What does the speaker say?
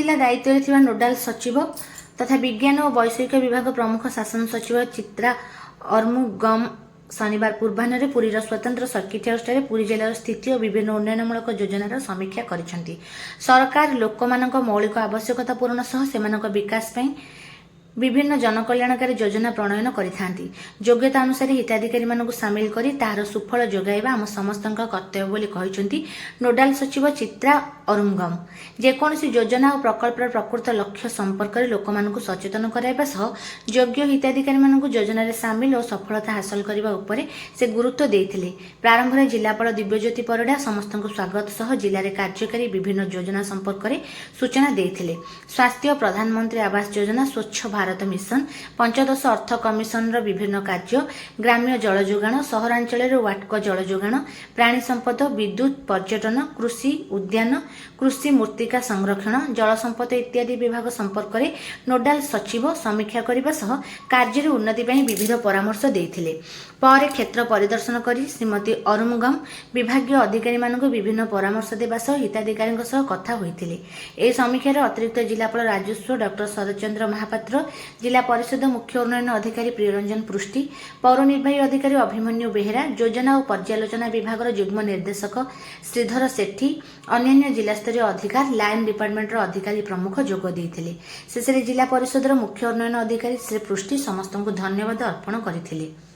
जिला दायित्व नोडाल सचिव तथा विज्ञान और वैषयिक विभाग प्रमुख शासन सचिव चित्रा अर्मुगम शनिवार पूर्वाह्न पुरीर स्वतंत्र सर्किट हाउस पुरी जिलार स्थिति और विभिन्न उन्नयनमूलक योजनार समीक्षा करिसेंती। सरकार लोकमानक मौलिक आवश्यकता पूरण सह सेमानक विकास पई विभिन्न जनकल्याणकारी योजना प्रणयन करिथांती। योग्यता अनुसार हिताधिकारी मानक सामिल करी तार सुफल जोगाइबा आम समस्तक कर्तव्य बोली कहिसेंती नोडाल सचिव चित्रा अरुंगम। जेकोसी योजना और प्रकल्पर प्रकृत लक्ष्य संपर्क में लोक मानक सचेतन कराइबा सह योग्य हिताधिकारी मानक योजना रे सामिल और सफलता हासिल करबा उपरे से गुरुत्व देइथिले। प्रारंभ में जिलापाल दिव्यज्योति परिडा समस्त स्वागत सह जिले में कार्यकारी विभिन्न योजना संपर्क में सूचना देइथिले। स्वास्थ्य, प्रधानमंत्री आवास योजना, स्वच्छ भारत मिशन, पंचदश अर्थ कमिशन विभिन्न कार्य, ग्राम्य जल जोगाण, सहरांचल वाटको जल जोगाण, प्राणी संपद, विद्युत, पर्यटन, कृषि उद्यान, कृषि मूर्तिका संरक्षण, जल संपद इत्यादि विभाग संपर्क में नोडाल सचिव समीक्षा करने सह कार्य उन्नति विविध परामर्श देइथिले। पर क्षेत्र परिदर्शन करी श्रीमती अरुमगम विभागीय अधिकारी मानक विभिन्न परामर्श देवा सह हिताधिकारी सह कथा होइथिले। ए समीक्षार अतिरिक्त जिलापाल राजस्व डॉक्टर शरदचंद्र महापात्र, जिला परिषद मुख्य उन्नयन अधिकारी प्रियरंजन पृष्टि, पौर निर्वाही अधिकारी अभिमन्यु बेहेरा, योजना और पर्यालोचना विभाग युग्म निर्देशक श्रीधर सेठी, अन्य जिलास्तरीय अधिकारी, लाइन डिपार्टमेंटर अधिकारी प्रमुख जोग देइथिले। शेषे जिला परिषदर मुख्य उन्नयन अधिकारी श्री पृष्टि समस्त धन्यवाद अर्पण करथिले।